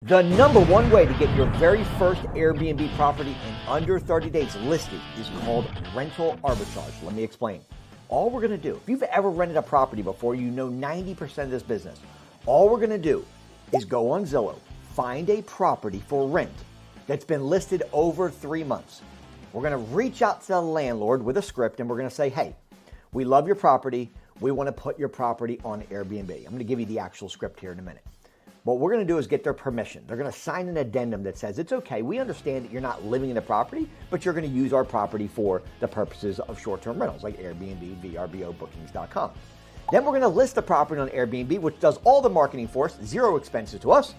The number one way to get your very first Airbnb property in under 30 days listed is called rental arbitrage. Let me explain. All we're going to do, if you've ever rented a property before, you know 90% of this business. All we're going to do is go on Zillow, find a property for rent that's been listed over 3 months. We're going to reach out to the landlord with a script and we're going to say, hey, we love your property. We want to put your property on Airbnb. I'm going to give you the actual script here in a minute. What we're going to do is get their permission. They're going to sign an addendum that says, it's okay, we understand that you're not living in the property, but you're going to use our property for the purposes of short-term rentals like Airbnb, vrbo, bookings.com. Then we're going to list the property on Airbnb, which does all the marketing for us, zero expenses to us,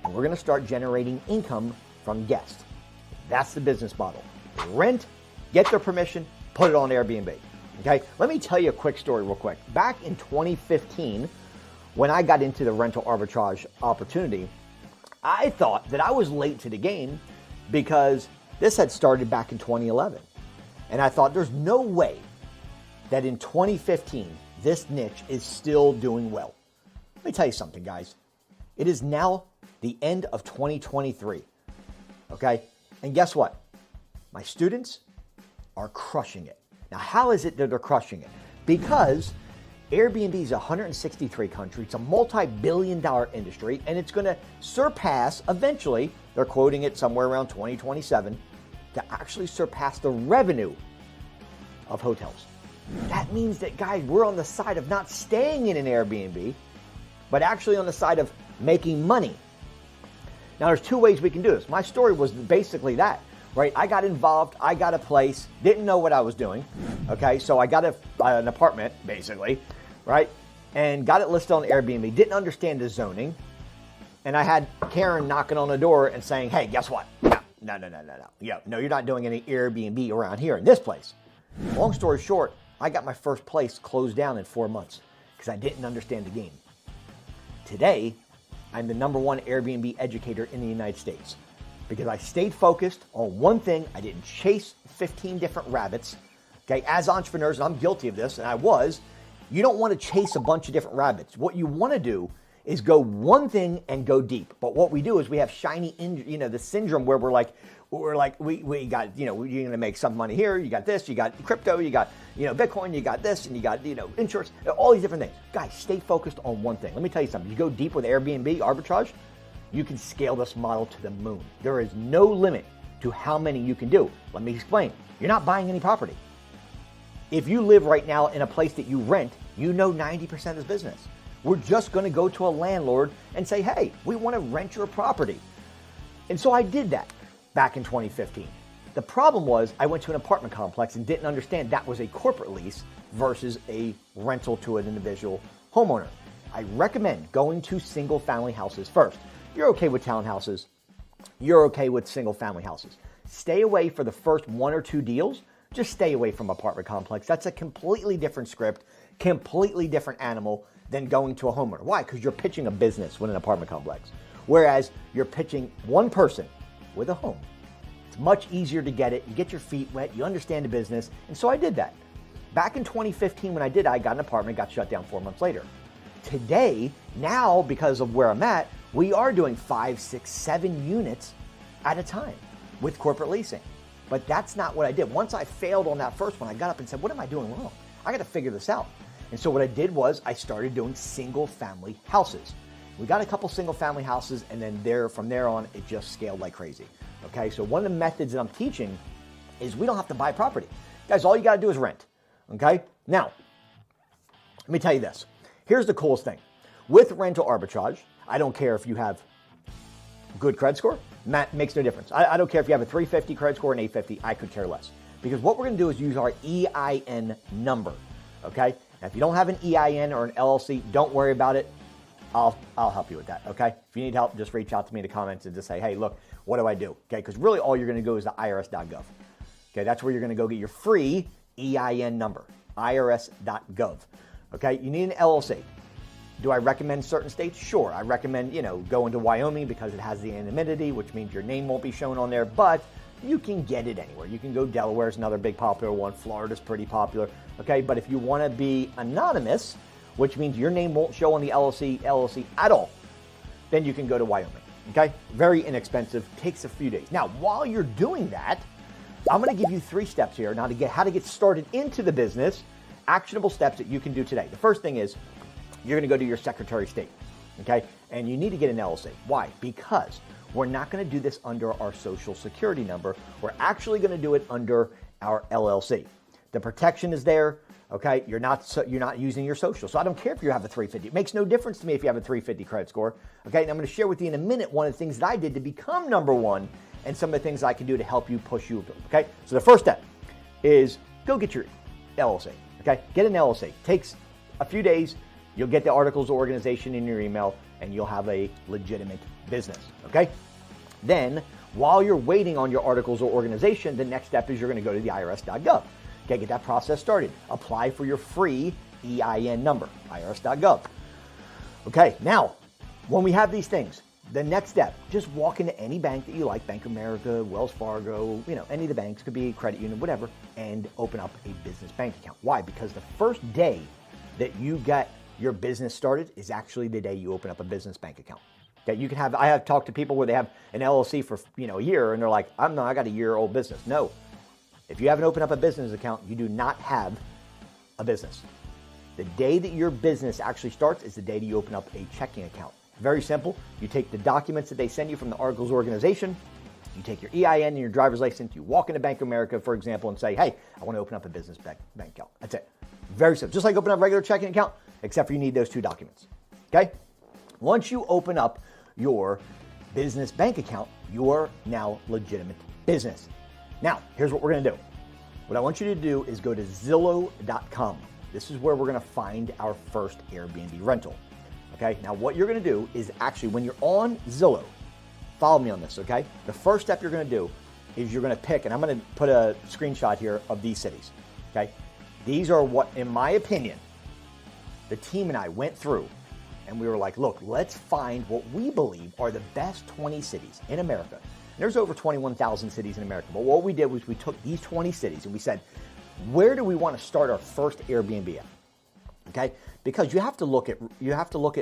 and we're going to start generating income from guests. That's the business model. Rent, get their permission, put it on Airbnb. Okay, let me tell you a quick story real quick. Back in 2015, when I got into the rental arbitrage opportunity, I thought that I was late to the game because this had started back in 2011. And I thought there's no way that in 2015, this niche is still doing well. Let me tell you something, guys. It is now the end of 2023, okay? And guess what? My students are crushing it. Now, how is it that they're crushing it? Because Airbnb is 163 countries. It's a multi-billion-dollar industry, and it's going to surpass, eventually, they're quoting it somewhere around 2027, to actually surpass the revenue of hotels. That means that, guys, we're on the side of not staying in an Airbnb, but actually on the side of making money. Now, there's two ways we can do this. My story was basically that, right? I got involved. I got a place, didn't know what I was doing, okay? So I got an apartment, basically, right? And got it listed on Airbnb, didn't understand the zoning. And I had Karen knocking on the door and saying, hey, guess what? No, you're not doing any Airbnb around here in this place. Long story short, I got my first place closed down in 4 months because I didn't understand the game. Today, I'm the #1 Airbnb educator in the United States because I stayed focused on one thing. I didn't chase 15 different rabbits. Okay, as entrepreneurs, and I'm guilty of this, and I was, you don't want to chase a bunch of different rabbits. What you want to do is go one thing and go deep. But what we do is we have the syndrome where we got, you're going to make some money here. You got this, you got crypto, you got, Bitcoin, you got this, and you got, insurance, all these different things. Guys, stay focused on one thing. Let me tell you something. You go deep with Airbnb arbitrage, you can scale this model to the moon. There is no limit to how many you can do. Let me explain. You're not buying any property. If you live right now in a place that you rent, you know 90% of this business. We're just going to go to a landlord and say, hey, we want to rent your property. And so I did that back in 2015. The problem was I went to an apartment complex and didn't understand that was a corporate lease versus a rental to an individual homeowner. I recommend going to single family houses first. You're okay with townhouses. You're okay with single family houses. Stay away for the first 1 or 2 deals. Just stay away from apartment complex. That's a completely different script, completely different animal than going to a homeowner. Why? Because you're pitching a business with an apartment complex. Whereas you're pitching one person with a home. It's much easier to get it. You get your feet wet. You understand the business. And so I did that. Back in 2015 when I did, I got an apartment, got shut down 4 months later. Today, now because of where I'm at, we are doing 5, 6, 7 units at a time with corporate leasing. But that's not what I did. Once I failed on that first one, I got up and said, what am I doing wrong? I got to figure this out. And so what I did was I started doing single family houses. We got a couple single family houses, and then from there on, it just scaled like crazy. Okay, so one of the methods that I'm teaching is we don't have to buy property. Guys, all you got to do is rent. Okay, now, let me tell you this. Here's the coolest thing. With rental arbitrage, I don't care if you have good credit score. Makes no difference. I don't care if you have a 350 credit score and 850. I could care less. Because what we're going to do is use our EIN number. Okay? Now, if you don't have an EIN or an LLC, don't worry about it. I'll help you with that. Okay? If you need help, just reach out to me in the comments and just say, hey, look, what do I do? Okay? Because really all you're going to go is to irs.gov. Okay? That's where you're going to go get your free EIN number. irs.gov. Okay? You need an LLC. Do I recommend certain states? Sure. I recommend, going to Wyoming because it has the anonymity, which means your name won't be shown on there, but you can get it anywhere. You can go. Delaware is another big popular one. Florida's pretty popular. Okay. But if you want to be anonymous, which means your name won't show on the LLC at all, then you can go to Wyoming. Okay, very inexpensive, takes a few days. Now, while you're doing that, I'm going to give you 3 steps here now to get how to get started into the business, actionable steps that you can do today. The first thing is you're going to go to your Secretary of State, okay? And you need to get an LLC. Why? Because we're not going to do this under our Social Security number. We're actually going to do it under our LLC. The protection is there, okay? You're not using your social. So I don't care if you have a 350. It makes no difference to me if you have a 350 credit score, okay? And I'm going to share with you in a minute one of the things that I did to become number 1 and some of the things I can do to help you push you, okay? So the first step is go get your LLC, okay? Get an LLC. Takes a few days. You'll get the articles of organization in your email, and you'll have a legitimate business, okay? Then, while you're waiting on your articles of organization, the next step is you're going to go to the irs.gov. Okay, get that process started. Apply for your free EIN number, irs.gov. Okay, now, when we have these things, the next step, just walk into any bank that you like, Bank of America, Wells Fargo, any of the banks, could be credit union, whatever, and open up a business bank account. Why? Because the first day that you get your business started is actually the day you open up a business bank account. Okay, you can have, I have talked to people where they have an LLC for a year and they're like, I got a year-old business. No, if you haven't opened up a business account, you do not have a business. The day that your business actually starts is the day that you open up a checking account. Very simple. You take the documents that they send you from the articles organization, you take your EIN and your driver's license, you walk into Bank of America, for example, and say, hey, I want to open up a business bank account. That's it. Very simple. Just like open up a regular checking account, except for you need those 2 documents. Okay? Once you open up your business bank account, you're now legitimate business. Now, here's what we're going to do. What I want you to do is go to Zillow.com. This is where we're going to find our first Airbnb rental. Okay? Now, what you're going to do is actually, when you're on Zillow, follow me on this, okay? The first step you're going to do is you're going to pick, and I'm going to put a screenshot here of these cities, okay? These are what, in my opinion, the team and I went through, and we were like, look, let's find what we believe are the best 20 cities in America. And there's over 21,000 cities in America, but what we did was we took these 20 cities and we said, where do we want to start our first Airbnb at? Okay, because you have to look at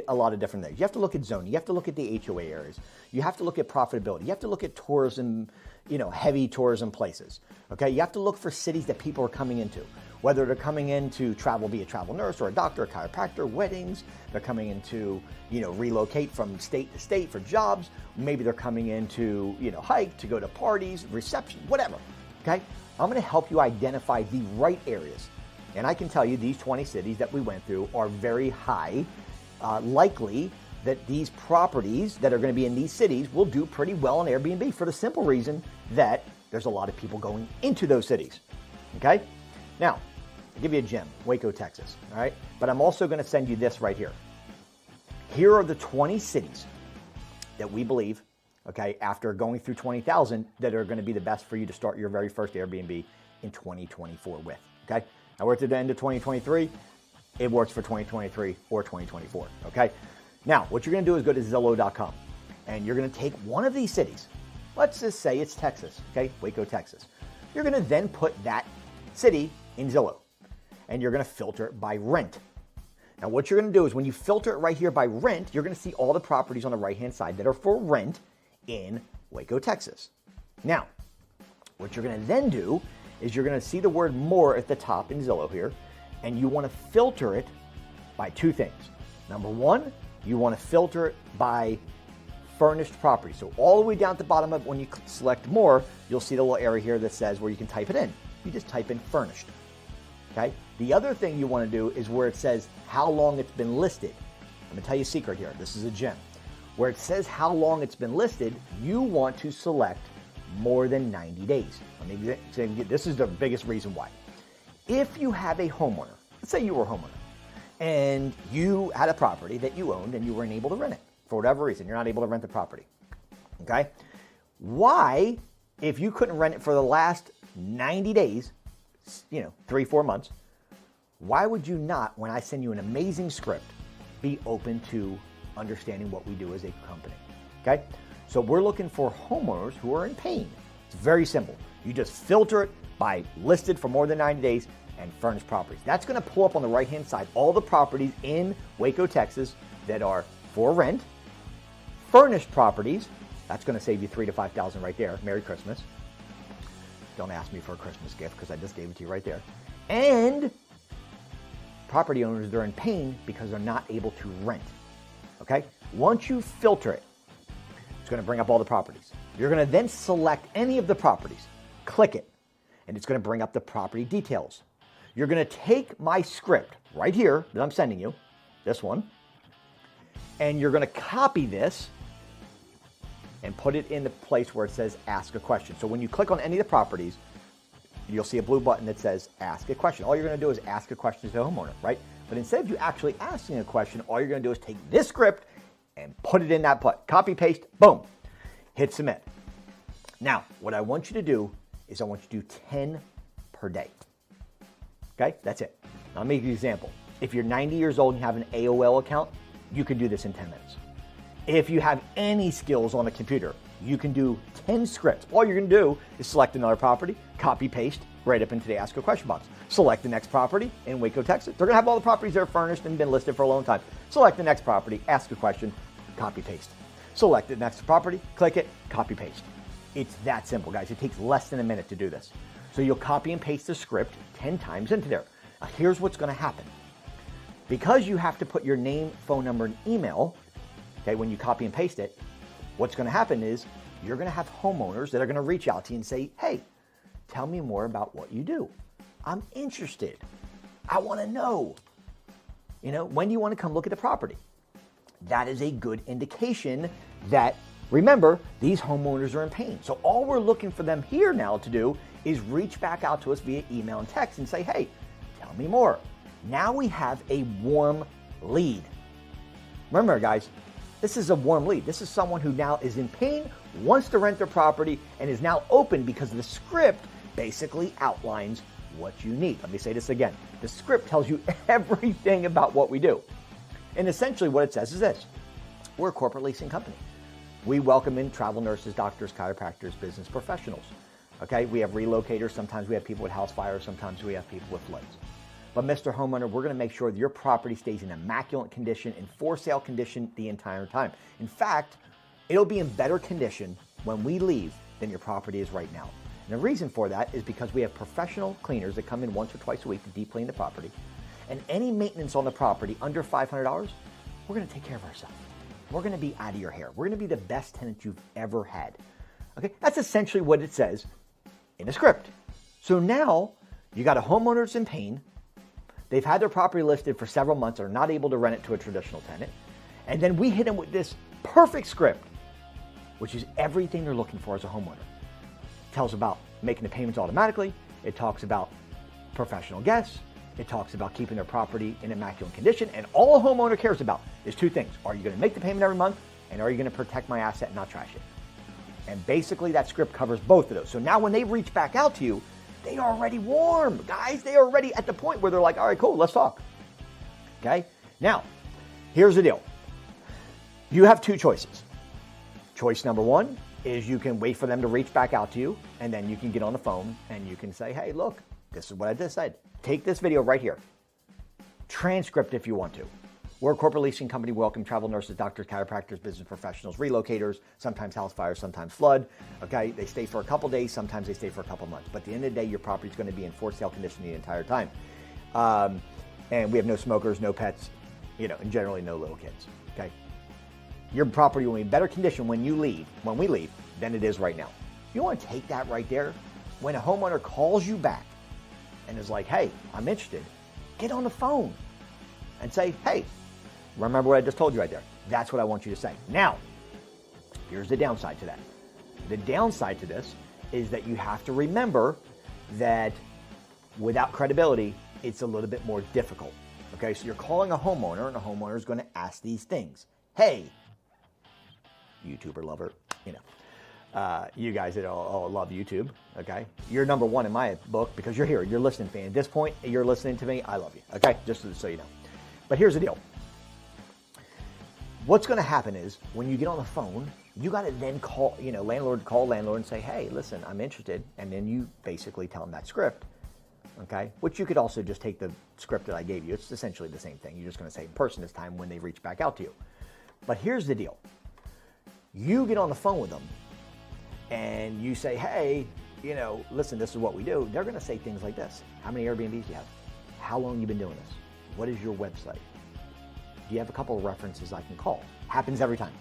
a lot of different things. You have to look at zoning. You have to look at the HOA areas. You have to look at profitability. You have to look at tourism, heavy tourism places. Okay, you have to look for cities that people are coming into, whether they're coming in to travel, be a travel nurse or a doctor, a chiropractor, weddings. They're coming in to relocate from state to state for jobs. Maybe they're coming in to hike, to go to parties, reception, whatever. Okay, I'm going to help you identify the right areas. And I can tell you these 20 cities that we went through are very high, likely that these properties that are going to be in these cities will do pretty well on Airbnb for the simple reason that there's a lot of people going into those cities, okay? Now, I'll give you a gem, Waco, Texas, all right? But I'm also going to send you this right here. Here are the 20 cities that we believe, okay, after going through 20,000, that are going to be the best for you to start your very first Airbnb in 2024 with, okay? Now we're at the end of 2023. It works for 2023 or 2024, okay? Now, what you're going to do is go to Zillow.com, and you're going to take one of these cities. Let's just say it's Texas, okay? Waco, Texas. You're going to then put that city in Zillow, and you're going to filter it by rent. Now, what you're going to do is when you filter it right here by rent, you're going to see all the properties on the right-hand side that are for rent in Waco, Texas. Now, what you're going to then do is you're going to see the word more at the top in Zillow here, and you want to filter it by 2 things. Number 1, you want to filter it by furnished property. So all the way down at the bottom of when you select more, you'll see the little area here that says where you can type it in. You just type in furnished, okay? The other thing you want to do is where it says how long it's been listed. I'm going to tell you a secret here. This is a gem. Where it says how long it's been listed, you want to select more than 90 days. Let me say, this is the biggest reason why. If you have a homeowner, let's say you were a homeowner, and you had a property that you owned and you weren't able to rent it for whatever reason, you're not able to rent the property, okay? Why, if you couldn't rent it for the last 90 days, 3-4 months, why would you not, when I send you an amazing script, be open to understanding what we do as a company, okay? So we're looking for homeowners who are in pain. It's very simple. You just filter it by listed for more than 90 days and furnished properties. That's going to pull up on the right-hand side all the properties in Waco, Texas that are for rent, furnished properties, that's going to save you $3,000 to $5,000 right there. Merry Christmas. Don't ask me for a Christmas gift because I just gave it to you right there. And property owners, they're in pain because they're not able to rent. Okay? Once you filter it, it's going to bring up all the properties. You're going to then select any of the properties, click it, and it's going to bring up the property details. You're going to take my script right here that I'm sending you, this one, and you're going to copy this and put it in the place where it says ask a question. So when you click on any of the properties, you'll see a blue button that says ask a question. All you're going to do is ask a question to the homeowner, right? But instead of you actually asking a question, all you're going to do is take this script and put it in that put. Copy, paste, boom, hit submit. Now, what I want you to do is I want you to do 10 per day. Okay, that's it. Now, I'll make you an example. If you're 90 years old and you have an AOL account, you can do this in 10 minutes. If you have any skills on a computer, you can do 10 scripts. All you're going to do is select another property, copy, paste, right up into the ask a question box. Select the next property in Waco, Texas. They're going to have all the properties that are furnished and been listed for a long time. Select the next property, ask a question, copy, paste. Select the next property, click it, copy, paste. It's that simple, guys. It takes less than a minute to do this. So you'll copy and paste the script 10 times into there. Now, here's what's going to happen. Because you have to put your name, phone number, and email, okay, when you copy and paste it, what's going to happen is you're going to have homeowners that are going to reach out to you and say, hey, tell me more about what you do. I'm interested. I want to know. When do you want to come look at the property? That is a good indication that, remember, these homeowners are in pain. So all we're looking for them here now to do is reach back out to us via email and text and say, hey, tell me more. Now we have a warm lead. Remember, guys, this is a warm lead. This is someone who now is in pain, wants to rent their property, and is now open because the script basically outlines what you need. Let me say this again. The script tells you everything about what we do. And essentially what it says is this. We're a corporate leasing company. We welcome in travel nurses, doctors, chiropractors, business professionals. Okay, we have relocators. Sometimes we have people with house fires. Sometimes we have people with floods. But Mr. Homeowner, we're going to make sure that your property stays in immaculate condition and for sale condition the entire time. In fact, it'll be in better condition when we leave than your property is right now. And the reason for that is because we have professional cleaners that come in once or twice a week to deep clean the property. And any maintenance on the property under $500, we're going to take care of ourselves. We're going to be out of your hair. We're going to be the best tenant you've ever had. Okay, that's essentially what it says in the script. So now you got a homeowner that's in pain. They've had their property listed for several months, are not able to rent it to a traditional tenant. And then we hit them with this perfect script, which is everything they're looking for as a homeowner. It tells about making the payments automatically. It talks about professional guests. It talks about keeping their property in immaculate condition. And all a homeowner cares about is two things. Are you going to make the payment every month? And are you going to protect my asset and not trash it? And basically that script covers both of those. So now when they reach back out to you, they are already warm, guys. They are already at the point where they're like, all right, cool, let's talk. Okay? Now, here's the deal. You have two choices. Choice number one is you can wait for them to reach back out to you, and then you can get on the phone and you can say, hey, look, this is what I just said. Take this video right here. Transcript if you want to. We're a corporate leasing company. Welcome travel nurses, doctors, chiropractors, business professionals, relocators, sometimes house fires, sometimes flood. Okay, they stay for a couple days, sometimes they stay for a couple months. But at the end of the day, your property is going to be in for sale condition the entire time. And we have no smokers, no pets, and generally no little kids. Okay, your property will be in better condition when we leave, than it is right now. You want to take that right there. When a homeowner calls you back and is like, hey, I'm interested, get on the phone and say, hey, remember what I just told you right there? That's what I want you to say. Now, here's the downside to that. The downside to this is that you have to remember that without credibility, it's a little bit more difficult. Okay, so you're calling a homeowner, and a homeowner is going to ask these things. Hey, YouTuber lover, you guys that all love YouTube, okay? You're number one in my book because you're here. You're listening to me. At this point, you're listening to me. I love you, okay? Just so you know. But here's the deal. What's going to happen is when you get on the phone, you got to then call landlord and say, hey, listen, I'm interested. And then you basically tell them that script, okay? Which you could also just take the script that I gave you. It's essentially the same thing. You're just going to say in person this time when they reach back out to you. But here's the deal. You get on the phone with them and you say, hey, listen, this is what we do. They're going to say things like this. How many Airbnbs do you have? How long have you been doing this? What is your website? Do you have a couple of references I can call? Happens every time.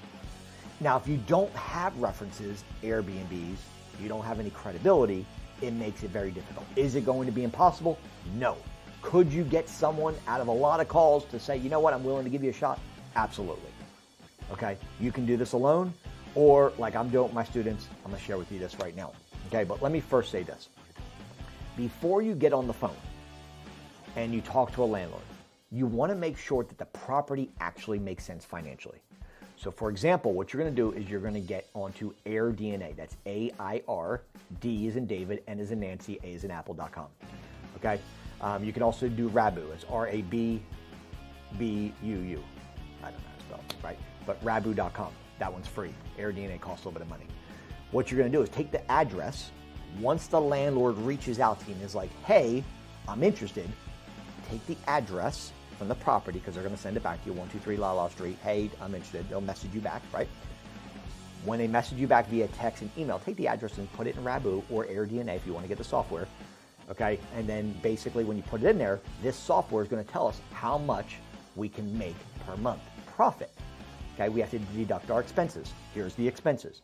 Now, if you don't have references, Airbnbs, you don't have any credibility, it makes it very difficult. Is it going to be impossible? No. Could you get someone out of a lot of calls to say, you know what, I'm willing to give you a shot? Absolutely. Okay, you can do this alone, or like I'm doing with my students, I'm gonna share with you this right now. Okay, but let me first say this. Before you get on the phone and you talk to a landlord, you wanna make sure that the property actually makes sense financially. So for example, what you're gonna do is you're gonna get onto AirDNA. That's AIR, D as in David, N as in Nancy, A as in Apple.com. Okay, you can also do Vrbo. It's RABBUU. I don't know how to spell it, right? But Vrbo.com, that one's free. AirDNA costs a little bit of money. What you're gonna do is take the address. Once the landlord reaches out to you and is like, hey, I'm interested, take the address from the property, because they're gonna send it back to you, 123 La Street, hey, I'm interested. They'll message you back, right? When they message you back via text and email, take the address and put it in Vrbo or AirDNA if you wanna get the software, okay? And then basically when you put it in there, this software is gonna tell us how much we can make per month, profit. Okay, we have to deduct our expenses. Here's the expenses.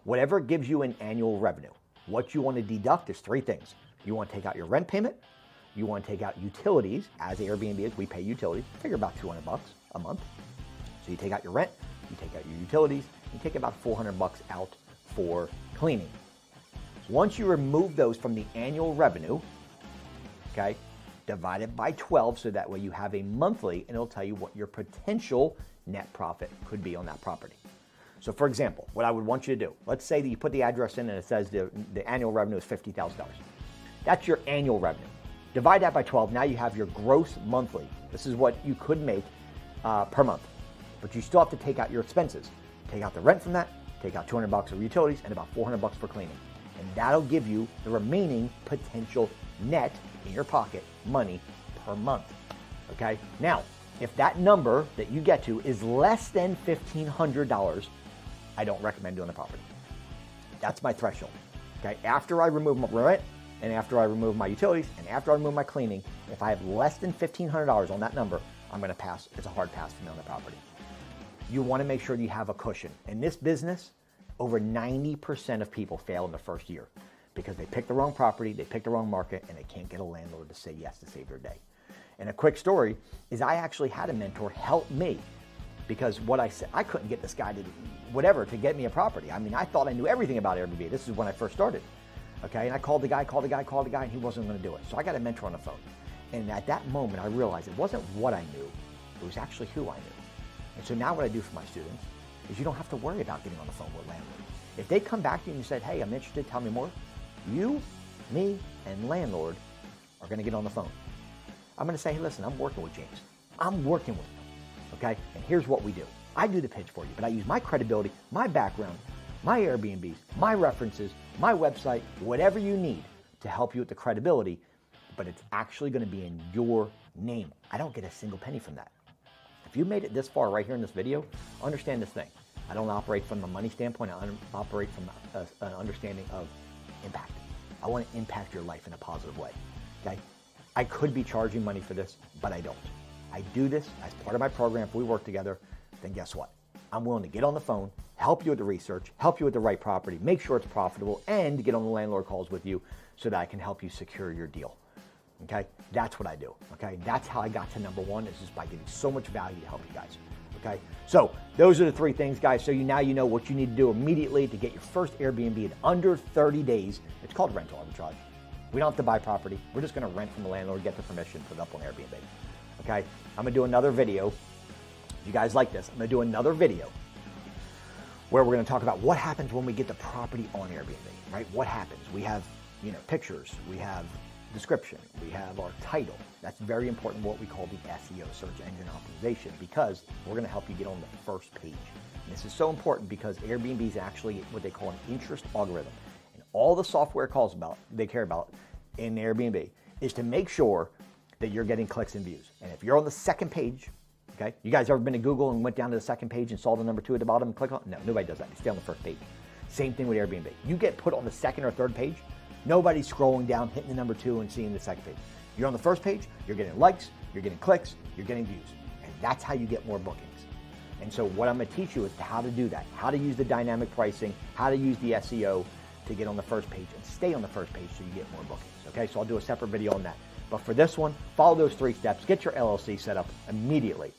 Whatever gives you an annual revenue, what you want to deduct is three things. You want to take out your rent payment, you want to take out utilities, as Airbnb is, we pay utilities, figure about $200 a month. So you take out your rent, you take out your utilities, you take about $400 out for cleaning. Once you remove those from the annual revenue, okay, divide it by 12 so that way you have a monthly, and it'll tell you what your potential net profit could be on that property. So for example, what I would want you to do, let's say that you put the address in and it says the annual revenue is $50,000. That's your annual revenue. Divide that by 12, now you have your gross monthly. This is what you could make per month, but you still have to take out your expenses. Take out the rent from that, take out $200 of utilities, and about $400 for cleaning. And that'll give you the remaining potential net in your pocket money per month, okay? Now, if that number that you get to is less than $1,500, I don't recommend doing the property. That's my threshold, okay? After I remove my rent, and after I remove my utilities, and after I remove my cleaning, if I have less than $1,500 on that number, I'm gonna pass. It's a hard pass for me on the property. You wanna make sure that you have a cushion. In this business, over 90% of people fail in the first year because they pick the wrong property, they pick the wrong market, and they can't get a landlord to say yes to save their day. And a quick story is I actually had a mentor help me, because what I said, I couldn't get this guy to whatever to get me a property. I mean, I thought I knew everything about Airbnb. This is when I first started, okay? And I called the guy, and he wasn't gonna do it. So I got a mentor on the phone. And at that moment, I realized it wasn't what I knew, it was actually who I knew. And so now what I do for my students is you don't have to worry about getting on the phone with landlords. If they come back to you and you said, hey, I'm interested, tell me more, you, me, and landlord are gonna get on the phone. I'm gonna say, hey, listen, I'm working with James. I'm working with him, okay? And here's what we do. I do the pitch for you, but I use my credibility, my background, my Airbnbs, my references, my website, whatever you need to help you with the credibility, but it's actually gonna be in your name. I don't get a single penny from that. If you made it this far right here in this video, understand this thing. I don't operate from a money standpoint, I operate from an understanding of impact. I wanna impact your life in a positive way, okay? I could be charging money for this, but I don't. I do this as part of my program. If we work together, then guess what? I'm willing to get on the phone, help you with the research, help you with the right property, make sure it's profitable, and get on the landlord calls with you so that I can help you secure your deal. Okay? That's what I do. Okay? That's how I got to number one, is just by giving so much value to help you guys. Okay? So those are the three things, guys. So now you know what you need to do immediately to get your first Airbnb in under 30 days. It's called rental arbitrage. We don't have to buy property. We're just gonna rent from the landlord, get the permission, put it up on Airbnb. Okay? I'm gonna do another video. If you guys like this, I'm gonna do another video where we're gonna talk about what happens when we get the property on Airbnb, right? What happens? We have, pictures, we have description, we have our title. That's very important, what we call the SEO, search engine optimization, because we're gonna help you get on the first page. And this is so important because Airbnb is actually what they call an interest algorithm. And all the software they care about in Airbnb is to make sure that you're getting clicks and views. And if you're on the second page, Okay? You guys ever been to Google and went down to the second page and saw the number 2 at the bottom and click on it? No, nobody does that. You stay on the first page. Same thing with Airbnb. You get put on the second or third page, nobody's scrolling down, hitting the number 2 and seeing the second page. You're on the first page, you're getting likes, you're getting clicks, you're getting views. And that's how you get more bookings. And so what I'm going to teach you is how to do that, how to use the dynamic pricing, how to use the SEO to get on the first page and stay on the first page so you get more bookings. Okay, so I'll do a separate video on that. But for this one, follow those 3 steps, get your LLC set up immediately.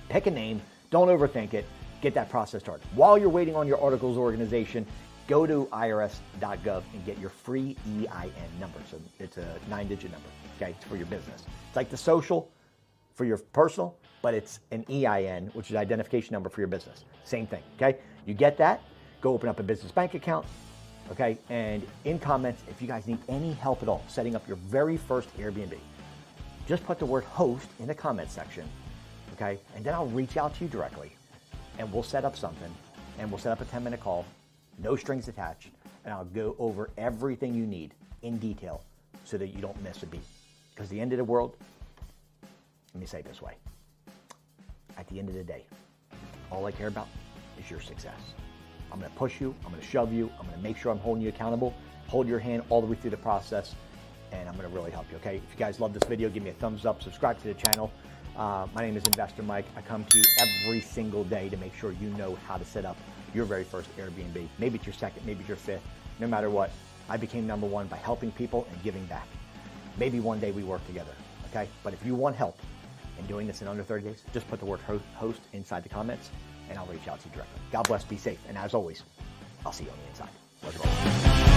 Pick a name, don't overthink it, get that process started. While you're waiting on your articles organization, go to irs.gov and get your free EIN number. So it's a 9-digit number, okay? It's for your business. It's like the social for your personal, but it's an EIN, which is identification number for your business. Same thing, okay? You get that, go open up a business bank account, okay? And in comments, if you guys need any help at all setting up your very first Airbnb, just put the word host in the comment section, okay? And then I'll reach out to you directly and we'll set up something and we'll set up a 10-minute call, no strings attached, and I'll go over everything you need in detail so that you don't miss a beat. Because the end of the world, let me say it this way, at the end of the day, all I care about is your success. I'm going to push you, I'm going to shove you, I'm going to make sure I'm holding you accountable, hold your hand all the way through the process, and I'm going to really help you, okay? If you guys love this video, give me a thumbs up, subscribe to the channel. My name is Investor Mike. I come to you every single day to make sure you know how to set up your very first Airbnb. Maybe it's your second, maybe it's your fifth. No matter what, I became number 1 by helping people and giving back. Maybe one day we work together, okay? But if you want help in doing this in under 30 days, just put the word host inside the comments and I'll reach out to you directly. God bless, be safe, and as always, I'll see you on the inside. Let's roll.